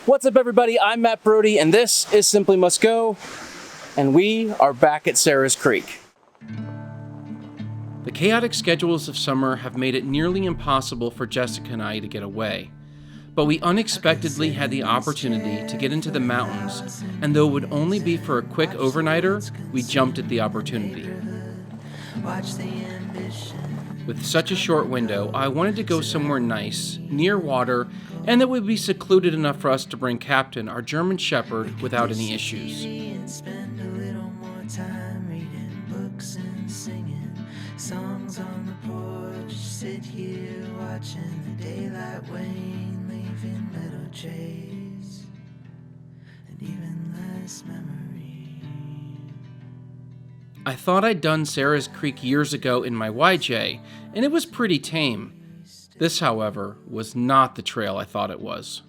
What's up, everybody? I'm Matt Brody, and this is Simply Must Go, and we are back at Sarah's Creek. The chaotic schedules of summer have made it nearly impossible for Jessica and I to get away. But we unexpectedly had the opportunity to get into the mountains, and though it would only be for a quick overnighter, we jumped at the opportunity. With such a short window, I wanted to go somewhere nice, near water, and that would be secluded enough for us to bring Captain, our German Shepherd, without any issues. Songs on the porch, sit here watching the daylight wane, leaving little trace and even less memory. I thought I'd done Sarah's Creek years ago in my YJ, and it was pretty tame. This, however, was not the trail I thought it was.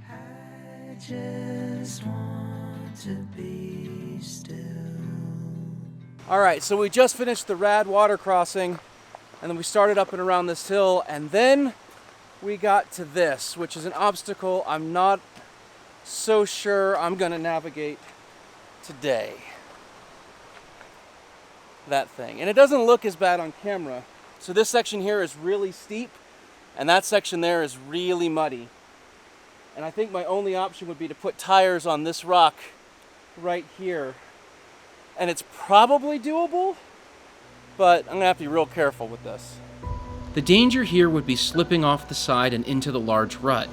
I just want to be still. All right, so we just finished the rad water crossing, and then we started up and around this hill, and then we got to this, which is an obstacle I'm not so sure I'm gonna navigate today. That thing. And it doesn't look as bad on camera. So this section here is really steep, and that section there is really muddy. And I think my only option would be to put tires on this rock right here. And it's probably doable, but I'm gonna have to be real careful with this. The danger here would be slipping off the side and into the large rut.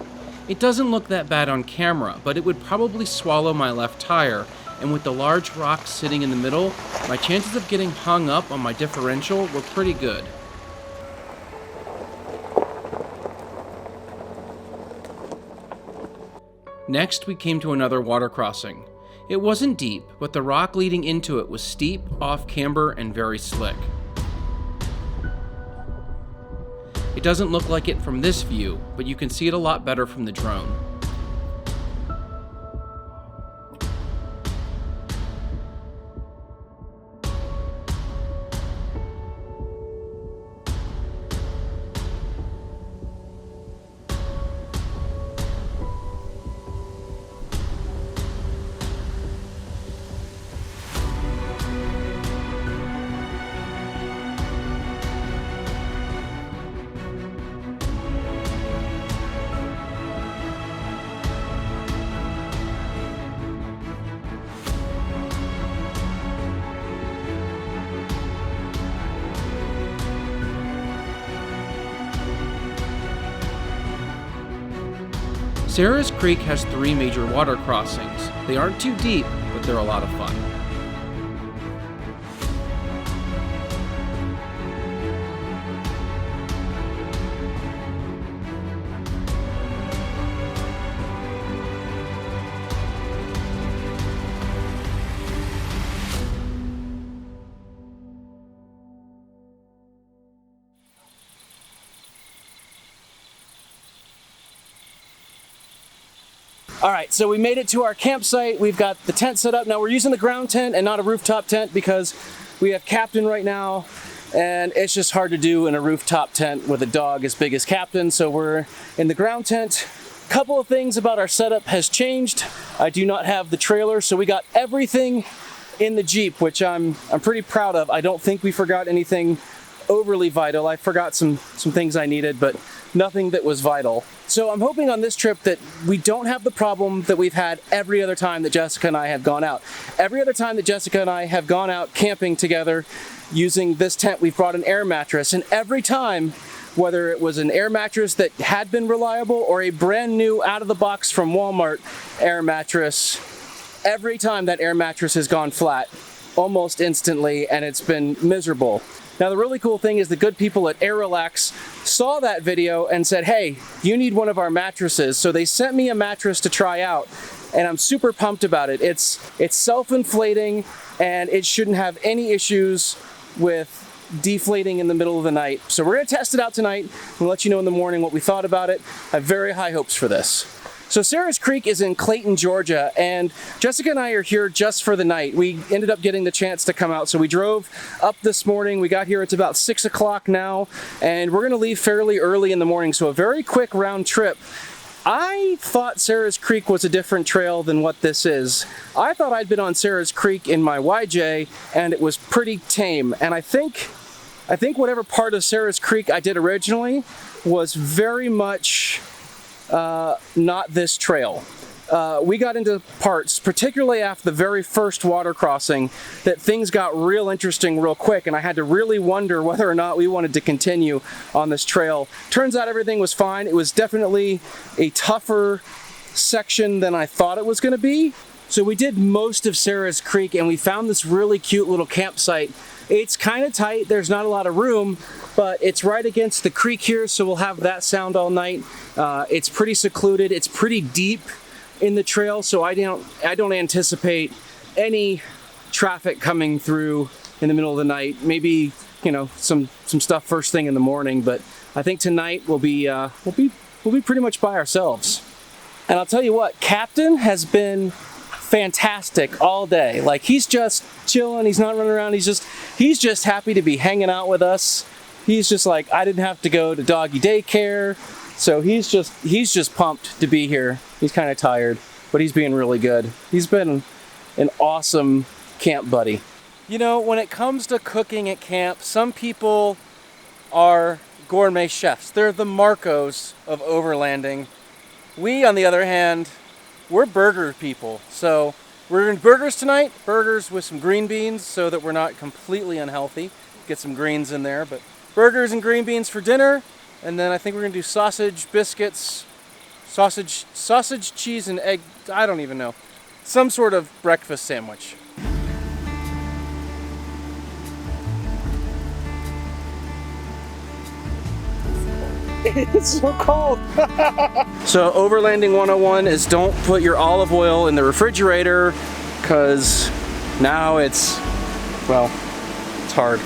It doesn't look that bad on camera, but it would probably swallow my left tire, and with the large rock sitting in the middle, my chances of getting hung up on my differential were pretty good. Next, we came to another water crossing. It wasn't deep, but the rock leading into it was steep, off-camber, and very slick. It doesn't look like it from this view, but you can see it a lot better from the drone. Sarah's Creek has 3 major water crossings. They aren't too deep, but they're a lot of fun. All right, so we made it to our campsite. We've got the tent set up. Now we're using the ground tent and not a rooftop tent because we have Captain right now, and it's just hard to do in a rooftop tent with a dog as big as Captain, so we're in the ground tent. Couple of things about our setup has changed. I do not have the trailer, so we got everything in the Jeep, which I'm pretty proud of. I don't think we forgot anything overly vital. I forgot some things I needed, but nothing that was vital. So I'm hoping on this trip that we don't have the problem that we've had every other time that Jessica and I have gone out. Every other time that Jessica and I have gone out camping together using this tent, we've brought an air mattress, and every time, whether it was an air mattress that had been reliable or a brand new out of the box from Walmart air mattress, every time that air mattress has gone flat almost instantly, and it's been miserable. Now the really cool thing is the good people at Air Relax saw that video and said, hey, you need one of our mattresses. So they sent me a mattress to try out, and I'm super pumped about it. It's self-inflating, and it shouldn't have any issues with deflating in the middle of the night. So we're gonna test it out tonight and let you know in the morning what we thought about it. I have very high hopes for this. So Sarah's Creek is in Clayton, Georgia, and Jessica and I are here just for the night. We ended up getting the chance to come out, so we drove up this morning. We got here, it's about 6 o'clock now, and we're gonna leave fairly early in the morning, so a very quick round trip. I thought Sarah's Creek was a different trail than what this is. I thought I'd been on Sarah's Creek in my YJ and it was pretty tame. And I think whatever part of Sarah's Creek I did originally was very much not this trail. We got into parts, particularly after the very first water crossing, that things got real interesting real quick, and I had to really wonder whether or not we wanted to continue on this trail. Turns out everything was fine. It was definitely a tougher section than I thought it was going to be. So we did most of Sarah's Creek, and we found this really cute little campsite. It's kind of tight. There's not a lot of room, but it's right against the creek here, so we'll have that sound all night. It's pretty secluded. It's pretty deep in the trail, so I don't anticipate any traffic coming through in the middle of the night. Maybe, you know, some stuff first thing in the morning, but I think tonight we'll be pretty much by ourselves. And I'll tell you what, Captain has been fantastic all day. Like, he's just chilling, he's not running around, he's just happy to be hanging out with us. He's just like, I didn't have to go to doggy daycare. So he's just pumped to be here. He's kind of tired, but he's being really good. He's been an awesome camp buddy. You know, when it comes to cooking at camp, some people are gourmet chefs. They're the Marcos of overlanding. We, on the other hand, we're burger people. So we're doing burgers tonight, burgers with some green beans so that we're not completely unhealthy. Get some greens in there, but burgers and green beans for dinner. And then I think we're gonna do sausage, biscuits, sausage, cheese, and egg, I don't even know. Some sort of breakfast sandwich. It's so cold. So Overlanding 101 is don't put your olive oil in the refrigerator, because now it's hard.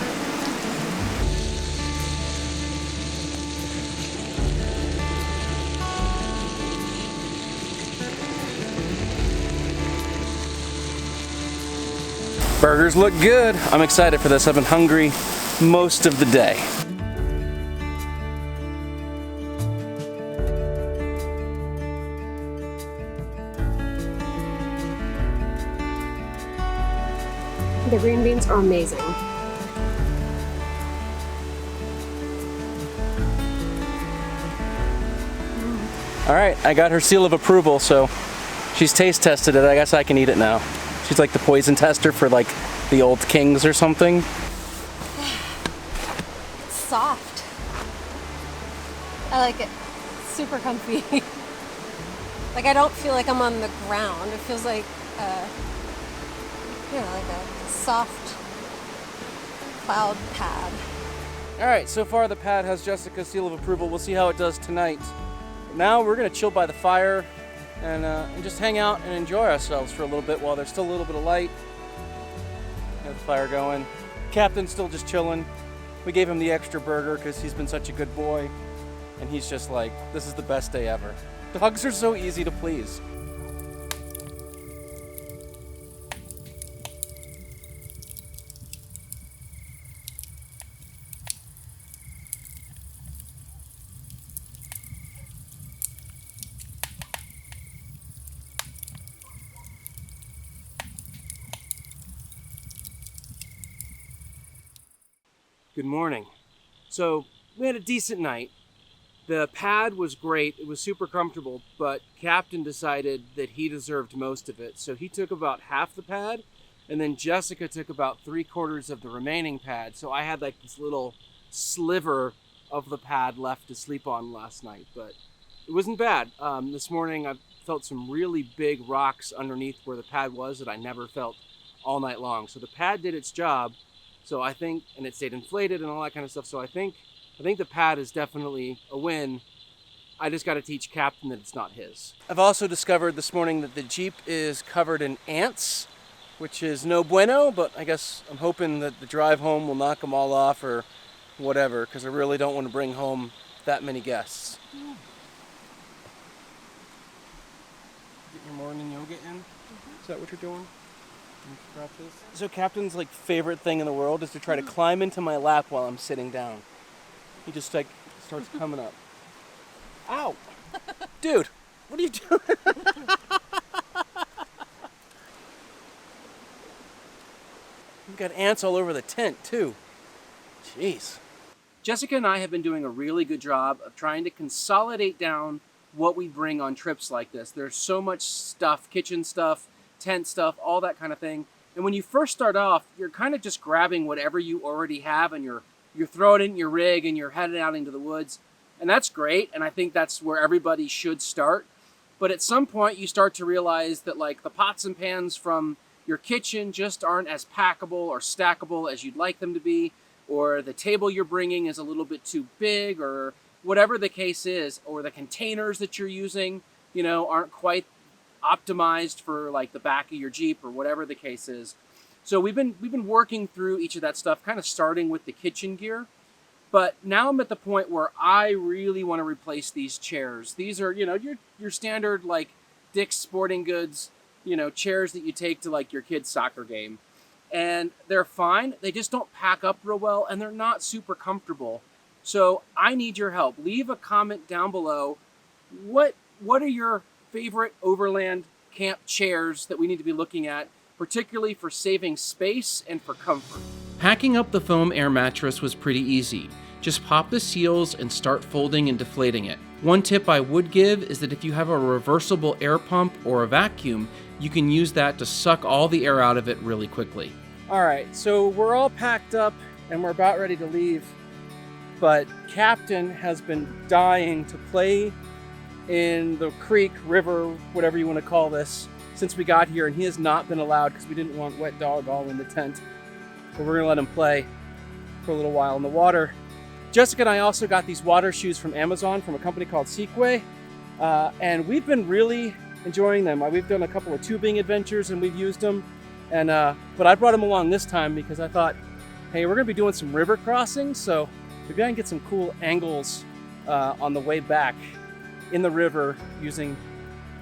Burgers look good. I'm excited for this. I've been hungry most of the day. The green beans are amazing. All right, I got her seal of approval, so she's taste tested it. I guess I can eat it now. She's like the poison tester for like the old kings or something. It's soft. I like it. Super comfy. Like, I don't feel like I'm on the ground. It feels like, like a soft cloud pad. All right, so far the pad has Jessica's seal of approval. We'll see how it does tonight. Now we're gonna chill by the fire and just hang out and enjoy ourselves for a little bit while there's still a little bit of light. Got the fire going. Captain's still just chilling. We gave him the extra burger because he's been such a good boy, and he's just like, this is the best day ever. Dogs are so easy to please. Good morning. So we had a decent night. The pad was great. It was super comfortable, but Captain decided that he deserved most of it. So he took about half the pad, and then Jessica took about 3/4 of the remaining pad. So I had like this little sliver of the pad left to sleep on last night, but it wasn't bad. This morning I felt some really big rocks underneath where the pad was that I never felt all night long. So the pad did its job. So I think, and it stayed inflated and all that kind of stuff. So I think the pad is definitely a win. I just got to teach Captain that it's not his. I've also discovered this morning that the Jeep is covered in ants, which is no bueno, but I guess I'm hoping that the drive home will knock them all off or whatever, because I really don't want to bring home that many guests. Get your morning yoga in? Is that what you're doing? So Captain's like favorite thing in the world is to try to climb into my lap while I'm sitting down. He just like starts coming up. Ow! Dude, What are you doing? We've got ants all over the tent too. Jeez. Jessica and I have been doing a really good job of trying to consolidate down what we bring on trips like this. There's so much stuff, kitchen stuff, tent stuff, all that kind of thing. And when you first start off, you're kind of just grabbing whatever you already have and you're throwing it in your rig and you're heading out into the woods. And that's great. And I think that's where everybody should start. But at some point you start to realize that like the pots and pans from your kitchen just aren't as packable or stackable as you'd like them to be, or the table you're bringing is a little bit too big, or whatever the case is, or the containers that you're using, you know, aren't quite optimized for like the back of your Jeep or whatever the case is. So we've been working through each of that stuff, kind of starting with the kitchen gear. But now I'm at the point where I really want to replace these chairs. These are, you know, your standard like Dick's Sporting Goods, you know, chairs that you take to like your kid's soccer game. And they're fine. They just don't pack up real well and they're not super comfortable. So I need your help. Leave a comment down below. What are your favorite overland camp chairs that we need to be looking at, particularly for saving space and for comfort? Packing up the foam air mattress was pretty easy. Just pop the seals and start folding and deflating it. One tip I would give is that if you have a reversible air pump or a vacuum, you can use that to suck all the air out of it really quickly. All right, so we're all packed up and we're about ready to leave, but Captain has been dying to play in the creek, river, whatever you want to call this, since we got here, and he has not been allowed because we didn't want wet dog all in the tent. But we're gonna let him play for a little while in the water. Jessica and I also got these water shoes from Amazon from a company called Sequay, and we've been really enjoying them. We've done a couple of tubing adventures and we've used them, and but I brought them along this time because I thought, hey, we're gonna be doing some river crossings, so maybe I can get some cool angles on the way back in the river using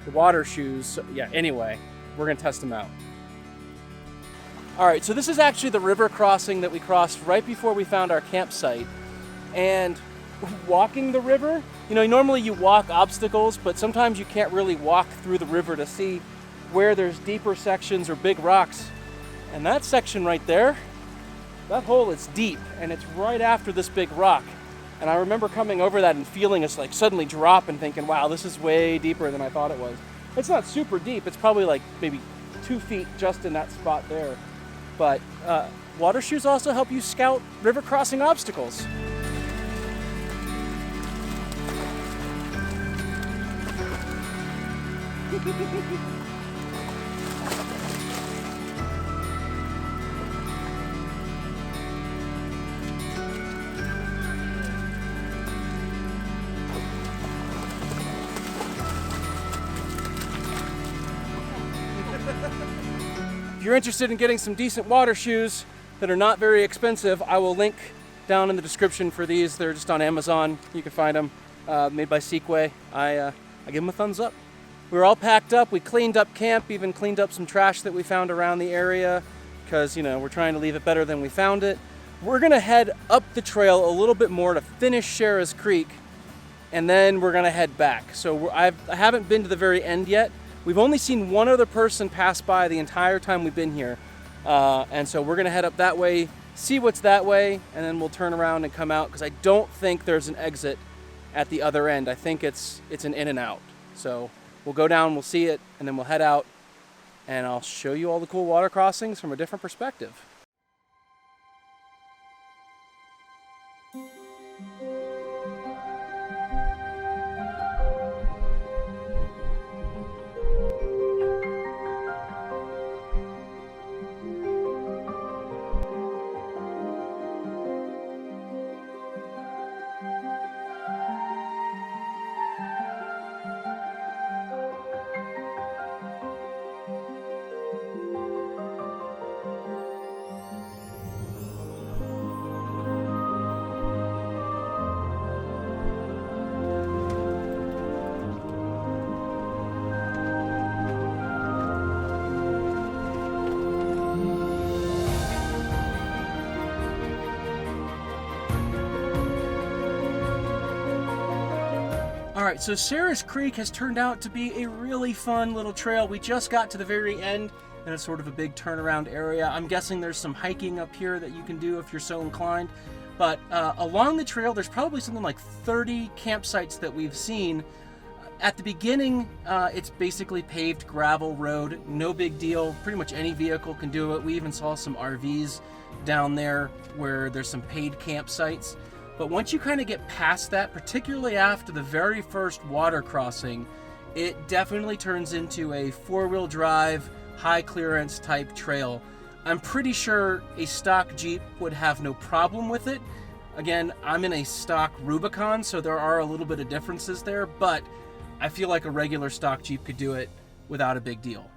the water shoes. So, yeah, anyway, we're gonna test them out. All right, so this is actually the river crossing that we crossed right before we found our campsite. And walking the river, you know, normally you walk obstacles, but sometimes you can't really walk through the river to see where there's deeper sections or big rocks. And that section right there, that hole is deep and it's right after this big rock. And I remember coming over that and feeling us like suddenly drop and thinking, wow, this is way deeper than I thought it was. It's not super deep, it's probably like maybe 2 feet just in that spot there. But water shoes also help you scout river crossing obstacles. If you're interested in getting some decent water shoes that are not very expensive, I will link down in the description for these. They're just on Amazon. You can find them, made by Sequay. I give them a thumbs up. We were all packed up. We cleaned up camp, even cleaned up some trash that we found around the area because, you know, we're trying to leave it better than we found it. We're gonna head up the trail a little bit more to finish Shara's Creek, and then we're gonna head back. So I haven't been to the very end yet. We've only seen one other person pass by the entire time we've been here. And so we're gonna head up that way, see what's that way, and then we'll turn around and come out because I don't think there's an exit at the other end. I think it's an in and out. So we'll go down, we'll see it, and then we'll head out, and I'll show you all the cool water crossings from a different perspective. right, so Sarah's Creek has turned out to be a really fun little trail. We just got to the very end, and it's sort of a big turnaround area. I'm guessing there's some hiking up here that you can do if you're so inclined. But along the trail, there's probably something like 30 campsites that we've seen. At the beginning, it's basically paved gravel road, no big deal. Pretty much any vehicle can do it. We even saw some RVs down there where there's some paid campsites. But once you kind of get past that, particularly after the very first water crossing, it definitely turns into a four-wheel drive, high clearance type trail. I'm pretty sure a stock Jeep would have no problem with it. Again, I'm in a stock Rubicon, so there are a little bit of differences there, but I feel like a regular stock Jeep could do it without a big deal.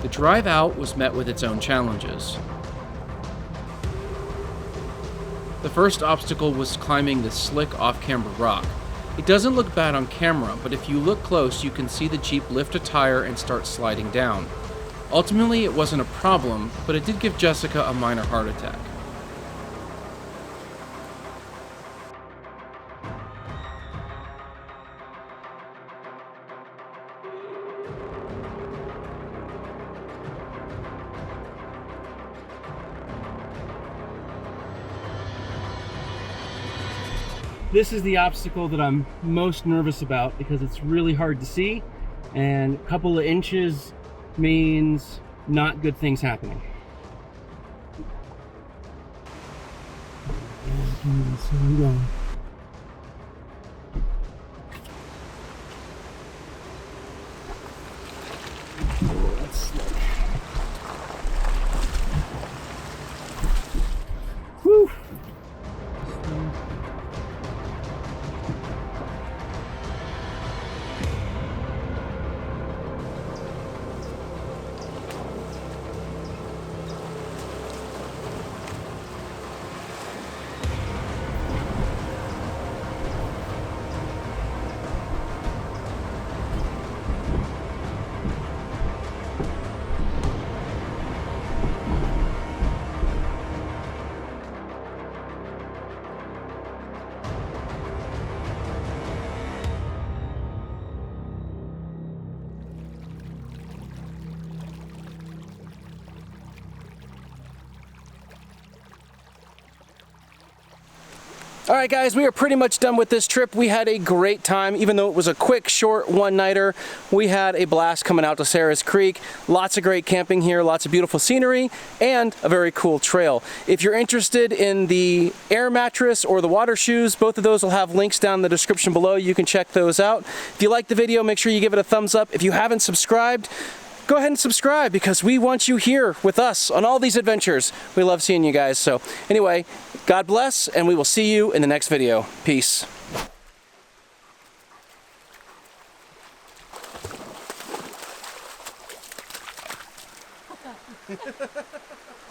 The drive out was met with its own challenges. The first obstacle was climbing this slick off-camber rock. It doesn't look bad on camera, but if you look close, you can see the Jeep lift a tire and start sliding down. Ultimately, it wasn't a problem, but it did give Jessica a minor heart attack. This is the obstacle that I'm most nervous about because it's really hard to see, and a couple of inches means not good things happening. Whew. All right, guys, we are pretty much done with this trip. We had a great time, even though it was a quick, short one-nighter. We had a blast coming out to Sarah's Creek. Lots of great camping here, lots of beautiful scenery, and a very cool trail. If you're interested in the air mattress or the water shoes, both of those will have links down in the description below. You can check those out. If you like the video, make sure you give it a thumbs up. If you haven't subscribed, go ahead and subscribe because we want you here with us on all these adventures. We love seeing you guys. So anyway, God bless, and we will see you in the next video. Peace.